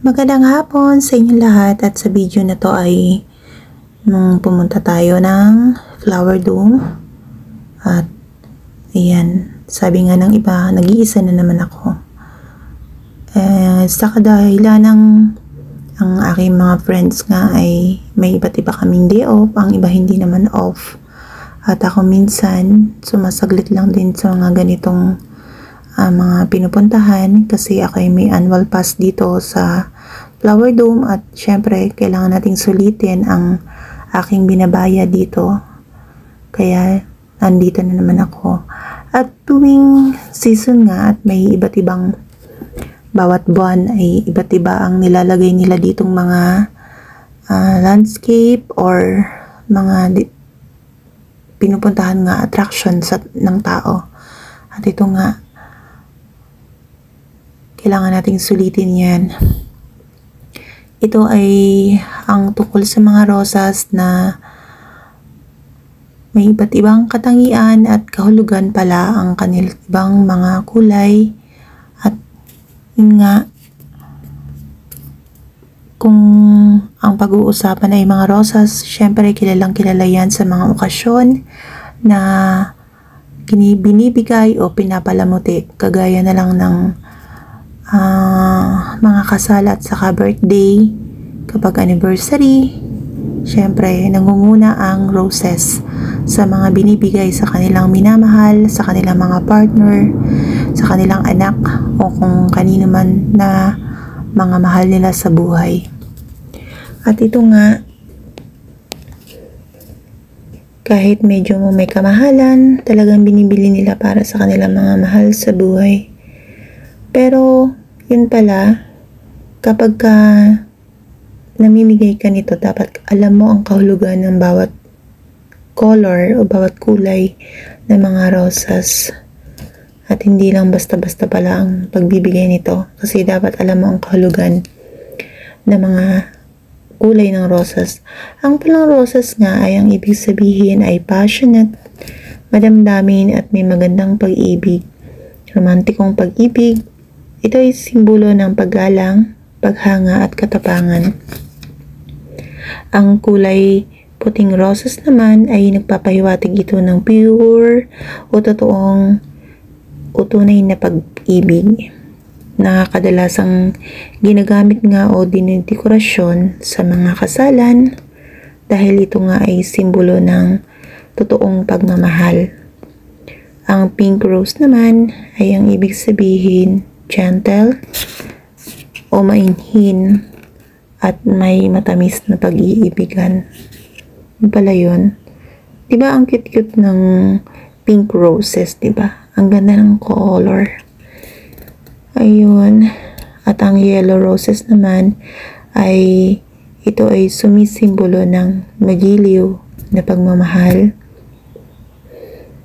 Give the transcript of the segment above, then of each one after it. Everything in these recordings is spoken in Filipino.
Magandang hapon sa inyo lahat at sa video na to ay nung pumunta tayo ng Flower Dome at ayan, sabi nga ng iba, nag-iisa na naman ako. Sa kadahilan ng ang aking mga friends nga ay may iba't iba kaming day off, ang iba hindi naman off. At ako minsan sumasaglit lang din sa mga ganitong mga pinupuntahan kasi ako ay may annual pass dito sa Flower Dome at syempre kailangan nating sulitin ang aking binabayad dito. Kaya nandito na naman ako. At tuwing season nga at may iba't ibang bawat buwan ay iba't iba ang nilalagay nila ditong mga landscape or mga pinupuntahan nga attraction ng tao. At ito nga, kailangan nating sulitin yan. Ito ay ang tungkol sa mga rosas na may iba't ibang katangian at kahulugan pala ang kanilang ibang mga kulay. At yun nga, kung ang pag-uusapan ay mga rosas, syempre kilalang kilala yan sa mga okasyon na binibigay o pinapalamuti, kagaya na lang ng mga kasal at saka birthday. Kapag anniversary, syempre nangunguna ang roses sa mga binibigay sa kanilang minamahal, sa kanilang mga partner, sa kanilang anak o kung kanino man na mga mahal nila sa buhay. At ito nga, kahit medyo may kamahalan, talagang binibili nila para sa kanilang mga mahal sa buhay. Pero yun pala, kapag namimigay ka nito, dapat alam mo ang kahulugan ng bawat color o bawat kulay ng mga rosas. At hindi lang basta-basta pala ang pagbibigay nito, kasi dapat alam mo ang kahulugan ng mga kulay ng rosas. Ang palang rosas nga ay ang ibig sabihin ay passionate, madamdamin at may magandang pag-ibig, romantikong pag-ibig. Ito ay simbolo ng paggalang, paghanga at katapangan. Ang kulay puting rosas naman ay nagpapahiwatig ito ng pure o totoong o tunay na pag-ibig na kadalasang ginagamit nga o dinidekorasyon sa mga kasalan dahil ito nga ay simbolo ng totoong pagmamahal. Ang pink rose naman ay ang ibig sabihin gentle o mainhin at may matamis na pag-iibigan. Yun pala yun. Diba ang cute-cute ng pink roses, diba? Ang ganda ng color. Ayun. At ang yellow roses naman ay ito ay sumisimbolo ng magiliw na pagmamahal,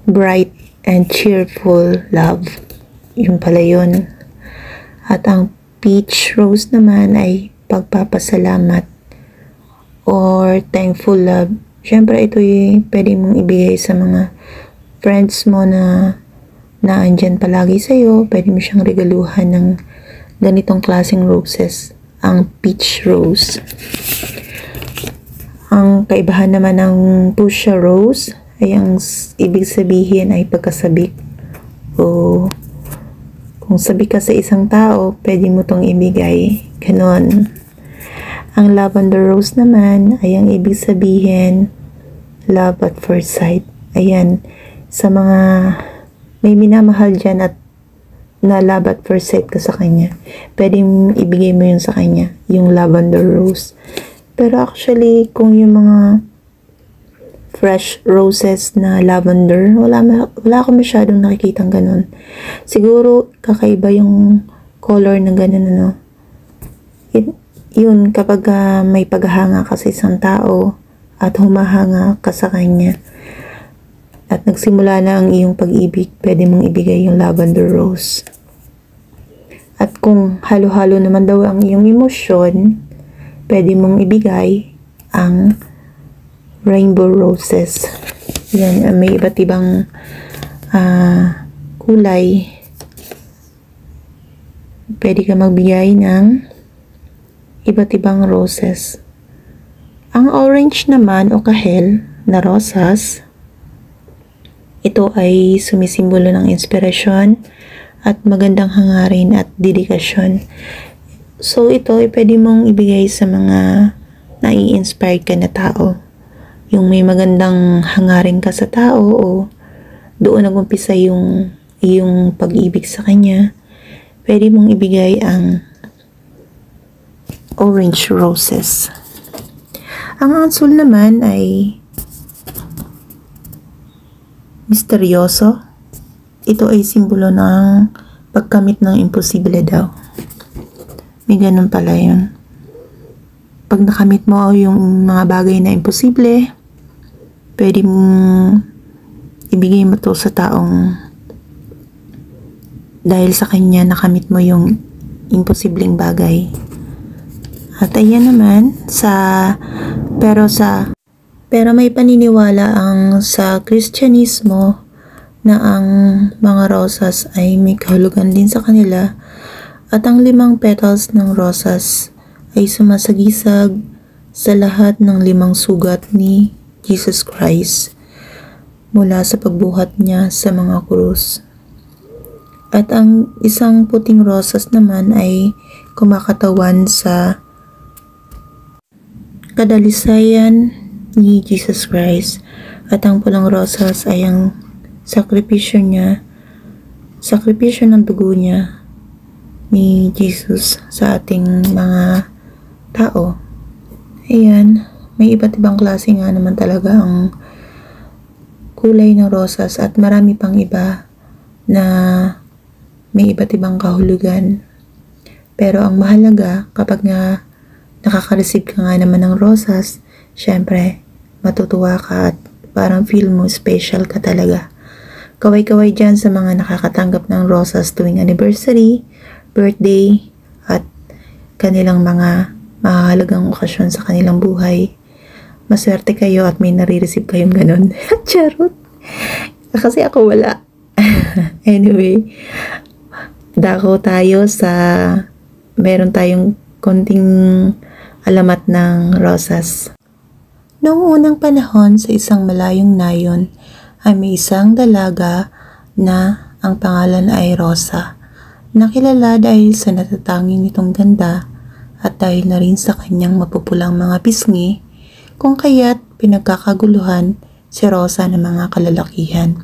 bright and cheerful love. Yun pala yun. At ang peach rose naman ay pagpapasalamat or thankful love. Siyempre ito ay pwede mong ibigay sa mga friends mo na andyan palagi sa'yo. Pwede mo siyang regaluhan ng ganitong klaseng roses, ang peach rose. Ang kaibahan naman ng fuchsia rose ay ang ibig sabihin ay pagkasabik o kung sabi ka sa isang tao, pwede mo tong ibigay. Ganon. Ang lavender rose naman ay ang ibig sabihin, love at first sight. Ayan. Sa mga may minamahal dyan at na love at first sight ka sa kanya, pwede ibigay mo yun sa kanya, yung lavender rose. Pero actually, kung yung mga fresh roses na lavender, wala akong masyadong nakikitang ganun. Siguro kakaiba yung color ng ganun, ano. Yun kapag may paghanga ka sa isang tao at humahanga ka sa kanya at nagsimula na ang iyong pag-ibig, pwede mong ibigay yung lavender rose. At kung halo-halo naman daw ang iyong emosyon, pwede mong ibigay ang rainbow roses. Yan, may iba't ibang kulay. Pwede ka magbigay ng iba't ibang roses. Ang orange naman o kahel na rosas, ito ay sumisimbolo ng inspirasyon at magandang hangarin at dedikasyon. So ito ay pwede mong ibigay sa mga nai-inspired ka na tao. Yung may magandang hangarin ka sa tao o doon nagumpisa yung pag-ibig sa kanya, pwede mong ibigay ang orange roses. Ang ansul naman ay misteryoso. Ito ay simbolo ng pagkamit ng imposible daw. May ganun pala yun. Pag nakamit mo yung mga bagay na imposible, pwede mong ibigay mo to sa taong dahil sa kanya nakamit mo yung imposibleng bagay. At ayan naman pero may paniniwala ang sa Kristyanismo na ang mga rosas ay may kahulugan din sa kanila at ang 5 petals ng rosas ay sumasagisag sa lahat ng 5 sugat ni Jesus Christ mula sa pagbuhat niya sa mga krus. At ang isang puting rosas naman ay kumakatawan sa kadalisayan ni Jesus Christ. At ang pulang rosas ay ang sakripisyo ng dugo niya ni Jesus sa ating mga tao. Ayan, may iba't ibang klase nga naman talaga ang kulay ng rosas at marami pang iba na may iba't ibang kahulugan. Pero ang mahalaga kapag nga nakaka-receive ka nga naman ng rosas, syempre matutuwa ka at parang feel mo special ka talaga. Kaway-kaway dyan sa mga nakakatanggap ng rosas tuwing anniversary, birthday, at kanilang mga mahalagang okasyon sa kanilang buhay. Maswerte kayo at may nare-receive kayong ganun. Charot! Kasi ako wala. Anyway, dako tayo sa meron tayong konting alamat ng rosas. Noong unang panahon sa isang malayong nayon ay may isang dalaga na ang pangalan ay Rosa. Nakilala dahil sa natatanging nitong ganda at dahil na rin sa kanyang mapupulang mga pisngi, kung kaya't pinagkakaguluhan si Rosa ng mga kalalakihan.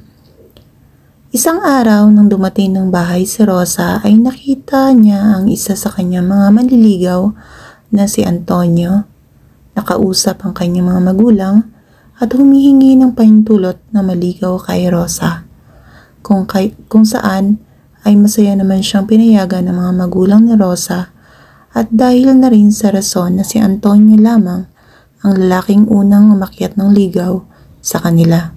Isang araw nang dumating ng bahay si Rosa ay nakita niya ang isa sa kanyang mga manliligaw na si Antonio. Nakausap ang kanyang mga magulang at humihingi ng pahintulot na maligaw kay Rosa. Kung saan ay masaya naman siyang pinayagan ng mga magulang ni Rosa at dahil na rin sa rason na si Antonio lamang ang lalaking unang umakyat ng ligaw sa kanila.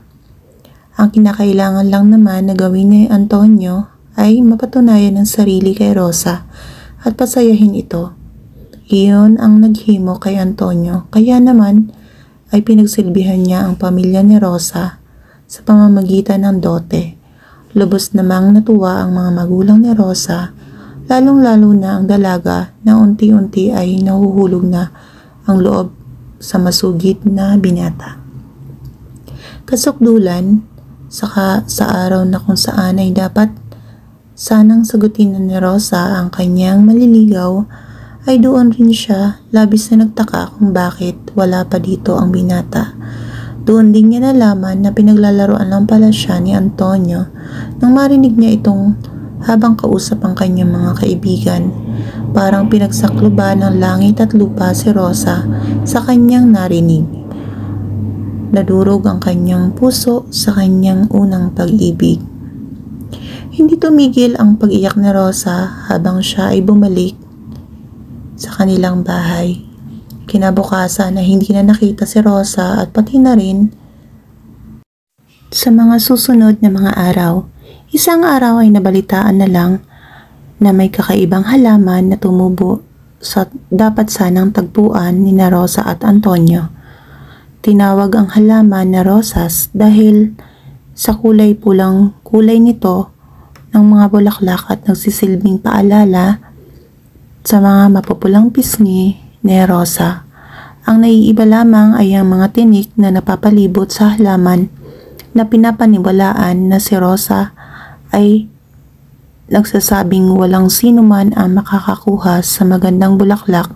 Ang kinakailangan lang naman na gawin ni Antonio ay mapatunayan ang sarili kay Rosa at pasayahin ito. Iyon ang naghimo kay Antonio, kaya naman ay pinagsilbihan niya ang pamilya ni Rosa sa pamamagitan ng dote. Lubos namang natuwa ang mga magulang ni Rosa, lalong-lalo na ang dalaga na unti-unti ay nahuhulog na ang loob sa masugid na binata. Kasukdulan, saka sa araw na kung saan ay dapat sanang sagutin na ni Rosa ang kanyang maliligaw, ay doon rin siya labis na nagtaka kung bakit wala pa dito ang binata. Doon din niya nalaman na pinaglalaroan lang pala siya ni Antonio nang marinig niya itong habang kausap ang kanyang mga kaibigan. Parang pinagsakluban ng langit at lupa si Rosa sa kanyang narinig. Nadurog ang kanyang puso sa kanyang unang pag-ibig. Hindi tumigil ang pag-iyak ni Rosa habang siya ay bumalik sa kanilang bahay. Kinabukasan na hindi na nakita si Rosa at pati na rin sa mga susunod na mga araw. Isang araw ay nabalitaan na lang na may kakaibang halaman na tumubo sa dapat sanang tagpuan ni na Rosa at Antonio. Tinawag ang halaman na rosas dahil sa kulay pulang kulay nito ng mga bulaklak at nagsisilbing paalala sa mga mapupulang pisngi ni Rosa. Ang naiiba lamang ay ang mga tinik na napapalibot sa halaman na pinapaniwalaan na si Rosa ay nagsasabing walang sino man ang makakakuha sa magandang bulaklak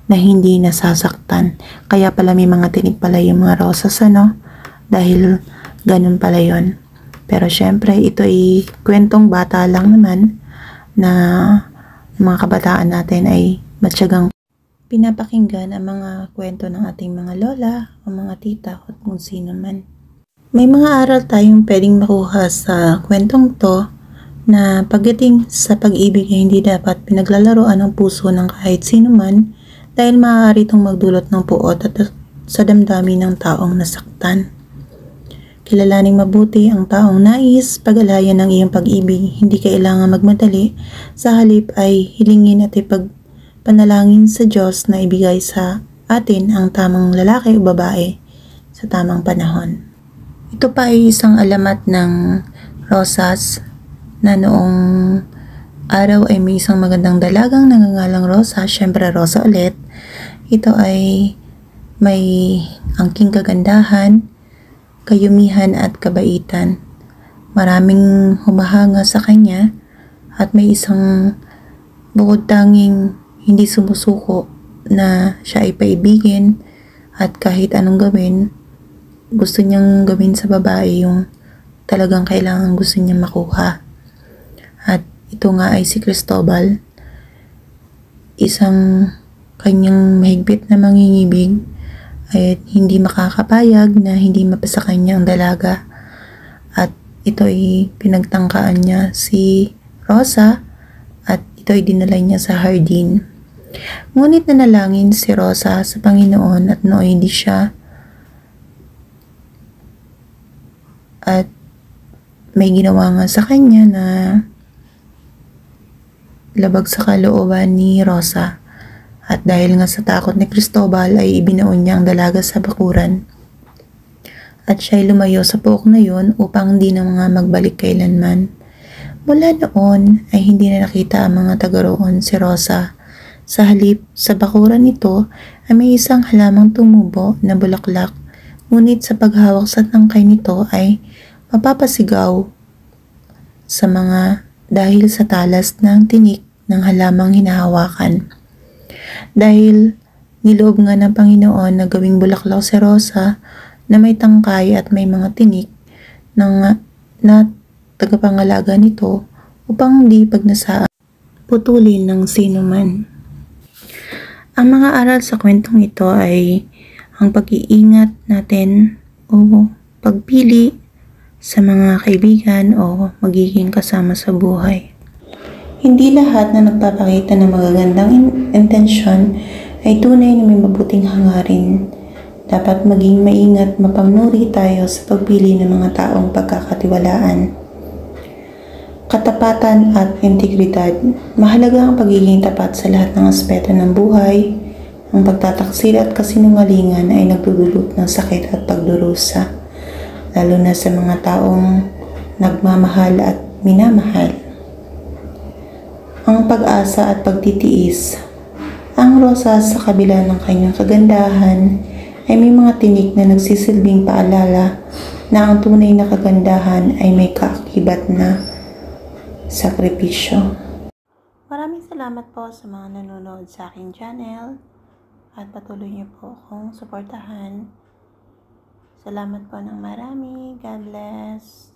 na hindi nasasaktan. Kaya pala may mga tinik pala yung mga rosas, ano? Dahil ganun pala yun. Pero syempre, ito ay kwentong bata lang naman na mga kabataan natin ay matyagang pinapakinggan ang mga kwento ng ating mga lola o mga tita at kung sino man. May mga aral tayong pwedeng makuha sa kwentong to na pagdating sa pag-ibig ay hindi dapat pinaglalaroan ang puso ng kahit sino man dahil maaari itong magdulot ng puot at sa damdamin ng taong nasaktan. Kilalaning mabuti ang taong nais pag-alayan ng iyong pag-ibig, hindi kailangan magmadali, sa halip ay hilingin at ipagpanalangin sa Diyos na ibigay sa atin ang tamang lalaki o babae sa tamang panahon. Ito pa ay isang alamat ng rosas na noong araw ay may isang magandang dalagang nangangalang Rosa, syempre Rosa ulit. Ito ay may angking kagandahan, kayumihan at kabaitan. Maraming humahanga sa kanya at may isang bukod tanging hindi sumusuko na siya ay paibigin at kahit anong gawin, gusto niyang gawin sa babae yung talagang kailangan gusto niya makuha. At ito nga ay si Cristobal, isang kanyang mahigpit na mangingibig ay hindi makakapayag na hindi mapasa kanya ang dalaga at ito ay pinagtangkaan niya si Rosa at ito ay dinala niya sa hardin. Ngunit nanalangin si Rosa sa Panginoon at nooy hindi siya at may ginawa nga sa kanya na labag sa kalooban ni Rosa. At dahil nga sa takot ni Cristobal ay ibinaon niya ang dalaga sa bakuran. At siya ay lumayo sa pook na yun upang hindi na mga magbalik kailanman. Mula noon ay hindi na nakita ang mga taga roon si Rosa. Sa halip, sa bakuran nito ay may isang halamang tumubo na bulaklak. Ngunit sa paghawak sa tangkay nito ay mapapasigaw sa mga dahil sa talas ng tinik ng halamang hinahawakan. Dahil niloob nga ng Panginoon na gawing bulaklak si Rosa na may tangkay at may mga tinik na tagapangalaga nito upang di pagnasaan putulin ng sino man. Ang mga aral sa kwentong ito ay ang pag-iingat natin o pagpili sa mga kaibigan o magiging kasama sa buhay. Hindi lahat na nagpapakita ng magagandang intensyon ay tunay na may mabuting hangarin. Dapat maging maingat mapanuri tayo sa pagpili ng mga taong pagkakatiwalaan. Katapatan at integridad. Mahalaga ang pagiging tapat sa lahat ng aspeto ng buhay. Ang pagtataksil at kasinungalingan ay nagdudulot ng sakit at pagdurusa, lalo na sa mga taong nagmamahal at minamahal. Ang pag-asa at pagtitiis. Ang rosas sa kabila ng kanyang kagandahan ay may mga tinik na nagsisilbing paalala na ang tunay na kagandahan ay may kaakibat na sakripisyo. Maraming salamat po sa mga nanonood sa aking channel at patuloy niyo po akong suportahan. Salamat po ng marami. God bless.